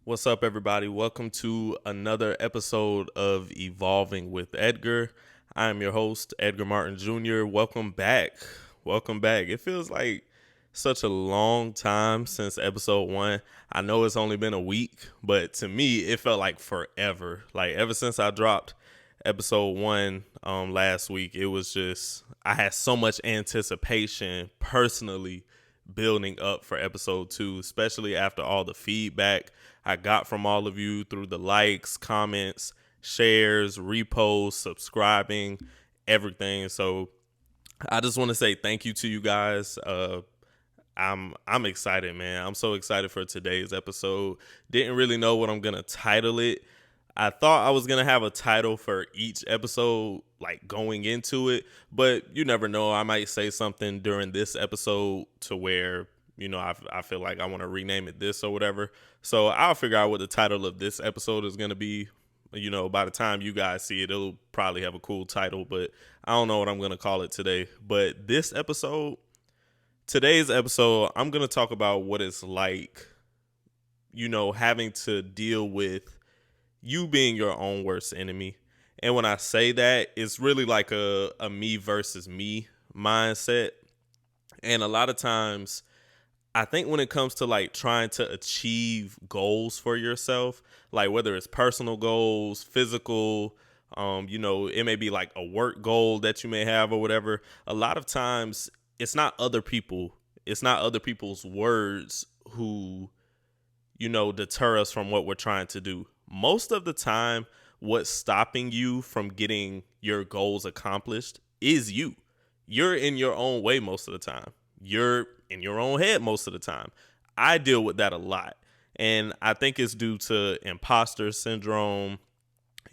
What's up, everybody? Welcome to another episode of Evolving with Edgar. I am your host, Edgar Martin Jr. Welcome back. Welcome back. It feels like such a long time since episode one. I know it's only been a week, but to me, it felt like forever. Like, ever since I dropped episode one last week, it was just, I had so much anticipation personally building up for episode two, especially after all the feedback I got from all of you through the likes, comments, shares, reposts, subscribing, everything. So I just want to say thank you to you guys. I'm excited, man. I'm so excited for today's episode. Didn't really know what I'm gonna title it. I thought I was gonna have a title for each episode, like going into it, but you never know. I might say something during this episode to where I feel like I want to rename it this or whatever. So I'll figure out what the title of this episode is gonna be. By the time you guys see it, it'll probably have a cool title, but I don't know what I'm gonna call it today. But today's episode, I'm gonna talk about what it's like, having to deal with you being your own worst enemy. And when I say that, it's really like a me versus me mindset. And a lot of times, I think when it comes to like trying to achieve goals for yourself, like whether it's personal goals, physical, it may be like a work goal that you may have or whatever. A lot of times it's not other people, it's not other people's words who deter us from what we're trying to do. Most of the time, what's stopping you from getting your goals accomplished is you. You're in your own way most of the time. You're in your own head most of the time. I deal with that a lot. And I think it's due to imposter syndrome,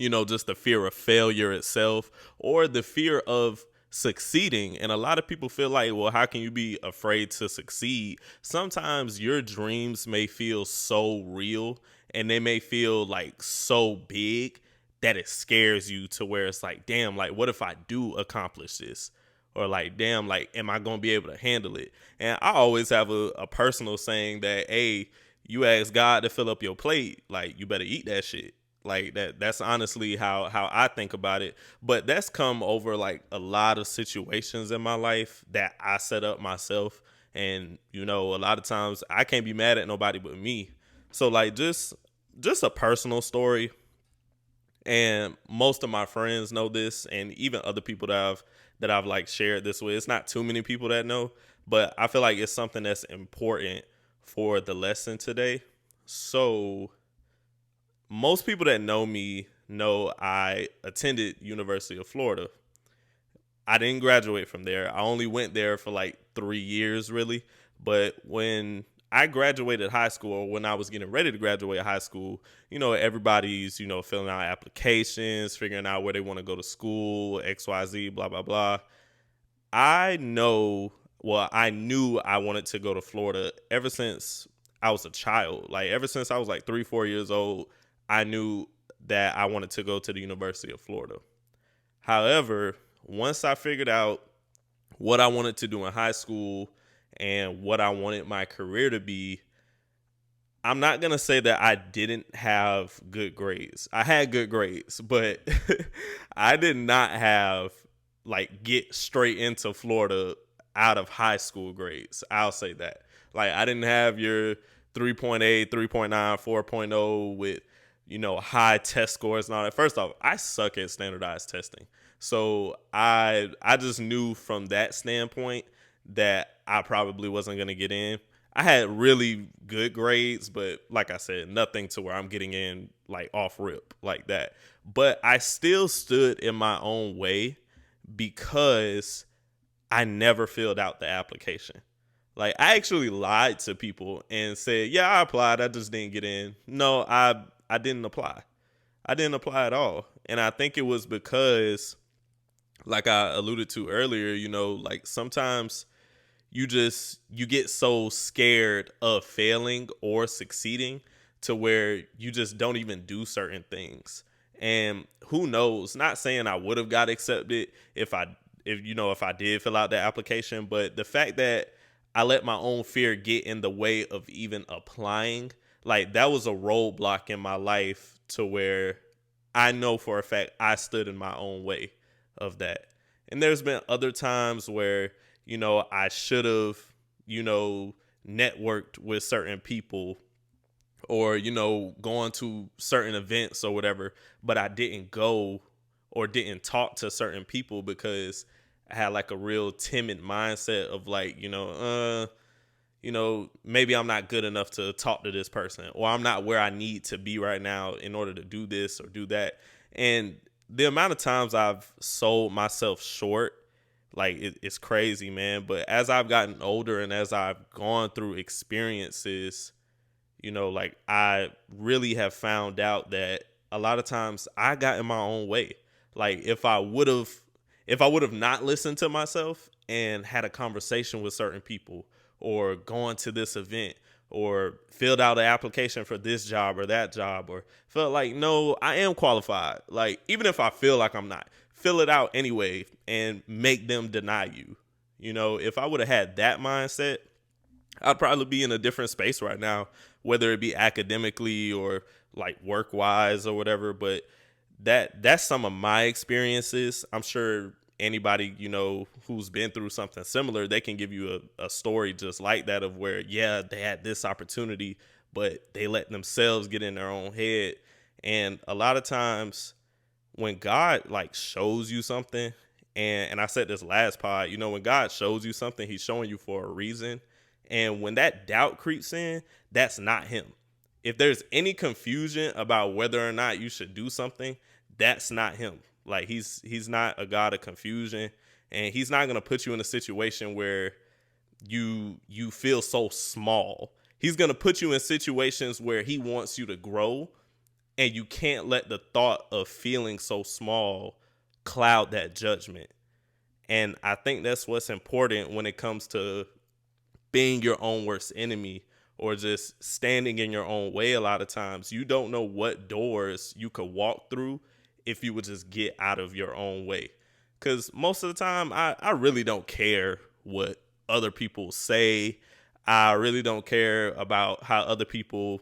just the fear of failure itself or the fear of succeeding. And a lot of people feel like, well, how can you be afraid to succeed? Sometimes your dreams may feel so real and they may feel like so big that it scares you to where it's like, damn, like, what if I do accomplish this? Or like, damn, like, am I going to be able to handle it? And I always have a personal saying that, hey, you ask God to fill up your plate, like, you better eat that shit. Like that's honestly how I think about it. But that's come over like a lot of situations in my life that I set up myself. And a lot of times I can't be mad at nobody but me. So like just a personal story. And most of my friends know this, and even other people that I've like shared this with. It's not too many people that know, but I feel like it's something that's important for the lesson today. So most people that know me know I attended University of Florida. I didn't graduate from there. I only went there for like 3 years really. But when I graduated high school, or when I was getting ready to graduate high school, everybody's, filling out applications, figuring out where they want to go to school, XYZ, blah, blah, blah. I knew I wanted to go to Florida ever since I was a child. Like ever since I was like 3, 4 years old, I knew that I wanted to go to the University of Florida. However, once I figured out what I wanted to do in high school and what I wanted my career to be, I'm not going to say that I didn't have good grades. I had good grades, but I did not have like get straight into Florida out of high school grades. I'll say that. Like I didn't have your 3.8, 3.9, 4.0 with high test scores and all that. First off, I suck at standardized testing. So I just knew from that standpoint that I probably wasn't going to get in. I had really good grades, but like I said, nothing to where I'm getting in like off rip like that. But I still stood in my own way because I never filled out the application. Like I actually lied to people and said, "Yeah, I applied. I just didn't get in." No, I didn't apply. I didn't apply at all. And I think it was because like I alluded to earlier, like sometimes you get so scared of failing or succeeding to where you just don't even do certain things. And who knows, not saying I would have got accepted if I did fill out the application, but the fact that I let my own fear get in the way of even applying, like that was a roadblock in my life to where I know for a fact I stood in my own way of that. And there's been other times where, I should have, you know, networked with certain people or, going to certain events or whatever, but I didn't go or didn't talk to certain people because I had like a real timid mindset of like, maybe I'm not good enough to talk to this person, or I'm not where I need to be right now in order to do this or do that. And the amount of times I've sold myself short, like it's crazy, man. But as I've gotten older and as I've gone through experiences, like I really have found out that a lot of times I got in my own way. Like if I would have not listened to myself and had a conversation with certain people or gone to this event or filled out an application for this job or that job or felt like, no, I am qualified. Like, even if I feel like I'm not, fill it out anyway and make them deny you. If I would have had that mindset, I'd probably be in a different space right now, whether it be academically or like work wise or whatever. But that's some of my experiences. I'm sure anybody, who's been through something similar, they can give you a story just like that of where, yeah, they had this opportunity, but they let themselves get in their own head. And a lot of times when God like shows you something, and I said this last pod, when God shows you something, he's showing you for a reason. And when that doubt creeps in, that's not him. If there's any confusion about whether or not you should do something, that's not him. Like he's not a God of confusion, and he's not going to put you in a situation where you feel so small. He's going to put you in situations where he wants you to grow, and you can't let the thought of feeling so small cloud that judgment. And I think that's what's important when it comes to being your own worst enemy or just standing in your own way. A lot of times you don't know what doors you could walk through if you would just get out of your own way. Because most of the time, I really don't care what other people say. I really don't care about how other people,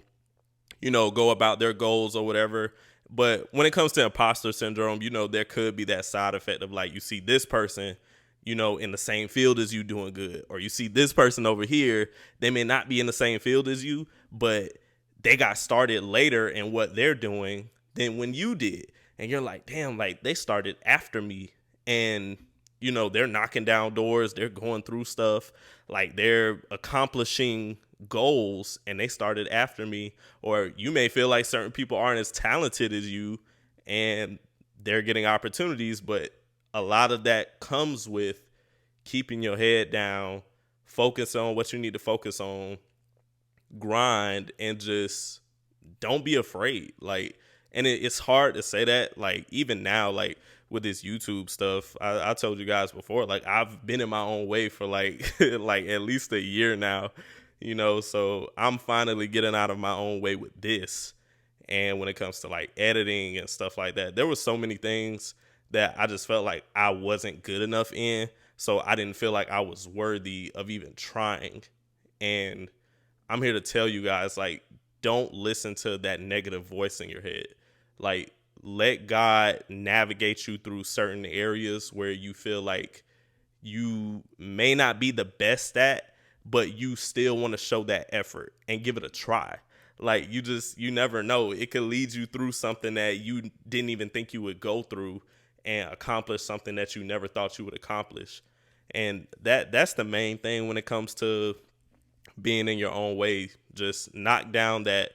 go about their goals or whatever. But when it comes to imposter syndrome, there could be that side effect of like, you see this person, in the same field as you doing good. Or you see this person over here, they may not be in the same field as you, but they got started later in what they're doing than when you did. And you're like, damn, like they started after me. And, they're knocking down doors, they're going through stuff, like they're accomplishing goals and they started after me. Or you may feel like certain people aren't as talented as you and they're getting opportunities, but a lot of that comes with keeping your head down, focus on what you need to focus on, grind, and just don't be afraid. Like, and it's hard to say that, like, even now, like with this YouTube stuff, I told you guys before, like I've been in my own way for like like at least a year now, so I'm finally getting out of my own way with this. And when it comes to like editing and stuff like that, there were so many things that I just felt like I wasn't good enough in. So I didn't feel like I was worthy of even trying. And I'm here to tell you guys, like, don't listen to that negative voice in your head. Like, let God navigate you through certain areas where you feel like you may not be the best at, but you still want to show that effort and give it a try. Like, you never know. It could lead you through something that you didn't even think you would go through and accomplish something that you never thought you would accomplish. And that's the main thing when it comes to being in your own way. Just knock down that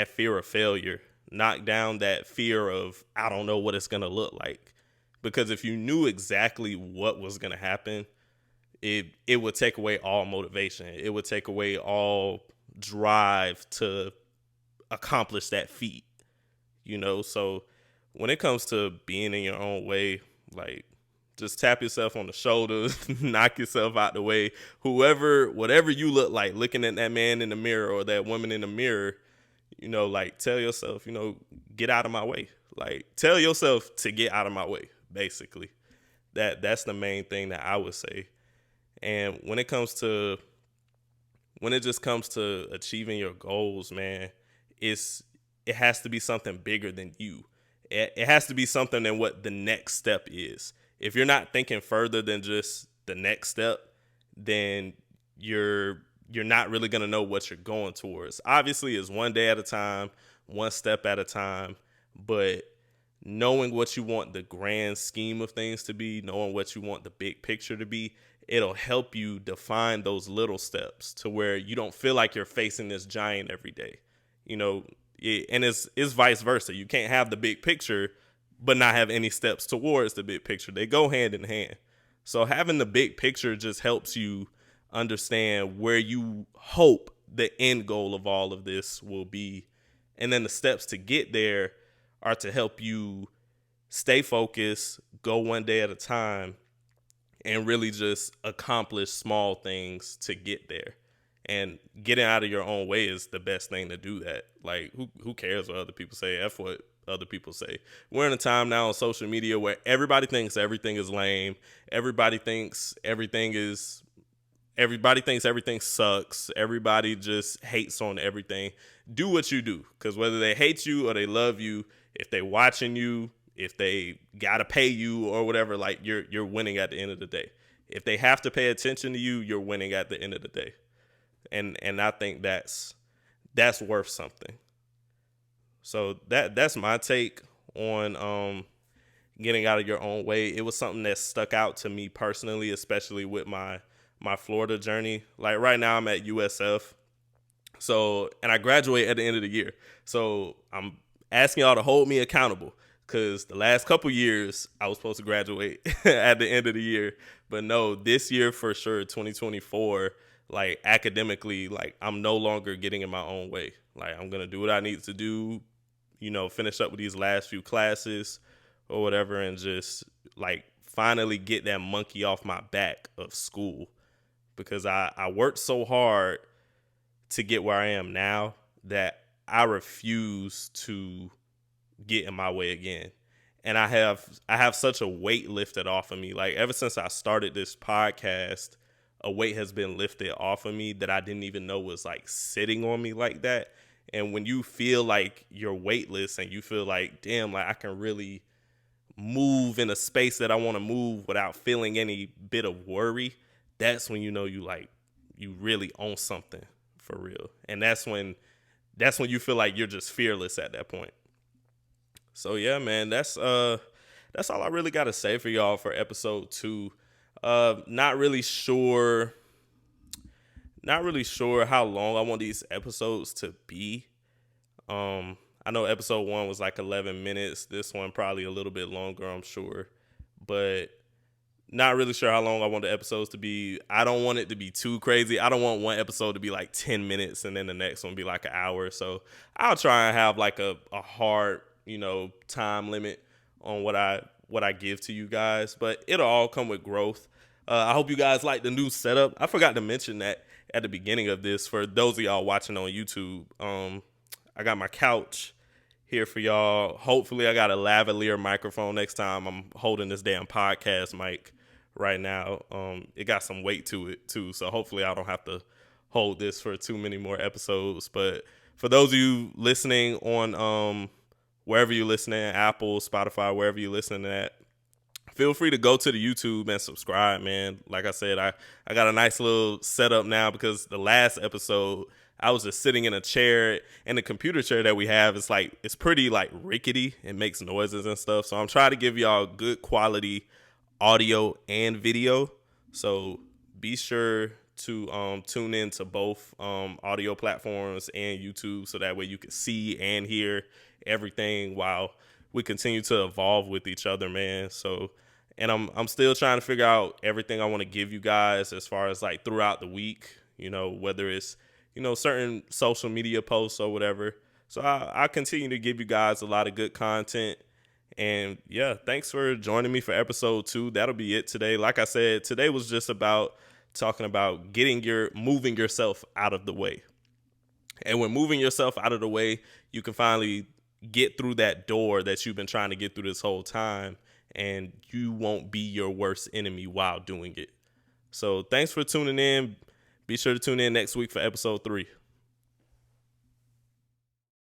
fear of failure. Knock down that fear of, I don't know what it's going to look like. Because if you knew exactly what was going to happen, it would take away all motivation. It would take away all drive to accomplish that feat. So when it comes to being in your own way, like, just tap yourself on the shoulder, knock yourself out the way. Whatever you look like, looking at that man in the mirror or that woman in the mirror, like, tell yourself, get out of my way. Like, tell yourself to get out of my way, basically. That's the main thing that I would say. And when it just comes to achieving your goals, man, it's it has to be something bigger than you. It has to be something than what the next step is. If you're not thinking further than just the next step, then you're not really going to know what you're going towards. Obviously, it's one day at a time, one step at a time, but knowing what you want the grand scheme of things to be, knowing what you want the big picture to be, it'll help you define those little steps to where you don't feel like you're facing this giant every day. You know, and it's vice versa. You can't have the big picture but not have any steps towards the big picture. They go hand in hand. So having the big picture just helps you understand where you hope the end goal of all of this will be. And then the steps to get there are to help you stay focused, go one day at a time, and really just accomplish small things to get there. And getting out of your own way is the best thing to do that. Like, who cares what other people say? F what other people say. We're in a time now on social media where everybody thinks everything is lame. Everybody thinks everything sucks. Everybody just hates on everything. Do what you do, because whether they hate you or they love you, if they watching you, if they gotta pay you or whatever, like you're winning at the end of the day. If they have to pay attention to you, you're winning at the end of the day. And I think that's worth something. So that's my take on getting out of your own way. It was something that stuck out to me personally, especially with my Florida journey. Like right now I'm at USF. So, and I graduate at the end of the year. So I'm asking y'all to hold me accountable, because the last couple years I was supposed to graduate at the end of the year. But no, this year for sure, 2024, like academically, like I'm no longer getting in my own way. Like I'm going to do what I need to do, finish up with these last few classes or whatever, and just like finally get that monkey off my back of school, because I worked so hard to get where I am now that I refuse to get in my way again. And I have such a weight lifted off of me. Like ever since I started this podcast, a weight has been lifted off of me that I didn't even know was like sitting on me like that. And when you feel like you're weightless and you feel like, damn, like I can really move in a space that I want to move without feeling any bit of worry, that's when you know you really own something for real. And that's when you feel like you're just fearless at that point. So yeah, man, that's all I really got to say for y'all for episode 2. Not really sure how long I want these episodes to be. I know episode 1 was like 11 minutes. This one probably a little bit longer, I'm sure. But not really sure how long I want the episodes to be. I don't want it to be too crazy. I don't want one episode to be like 10 minutes and then the next one be like an hour. So I'll try and have like a hard, time limit on what I give to you guys. But it'll all come with growth. I hope you guys like the new setup. I forgot to mention that at the beginning of this for those of y'all watching on YouTube. I got my couch here for y'all. Hopefully I got a lavalier microphone next time. I'm holding this damn podcast mic right now. It got some weight to it too, so hopefully I don't have to hold this for too many more episodes. But for those of you listening on wherever you're listening, Apple, Spotify, wherever you're listening at, feel free to go to the YouTube and subscribe, man. Like I said, I got a nice little setup now, because the last episode I was just sitting in a chair, and the computer chair that we have is like, it's pretty like rickety. It makes noises and stuff. So I'm trying to give y'all good quality audio and video. So be sure to tune in to both audio platforms and YouTube, so that way you can see and hear everything while we continue to evolve with each other, man. So, and I'm still trying to figure out everything I want to give you guys as far as like throughout the week, whether it's, certain social media posts or whatever. So I continue to give you guys a lot of good content. And yeah, thanks for joining me for episode 2. That'll be it today. Like I said, today was just about talking about moving yourself out of the way. And when moving yourself out of the way, you can finally get through that door that you've been trying to get through this whole time, and you won't be your worst enemy while doing it. So thanks for tuning in. Be sure to tune in next week for episode 3.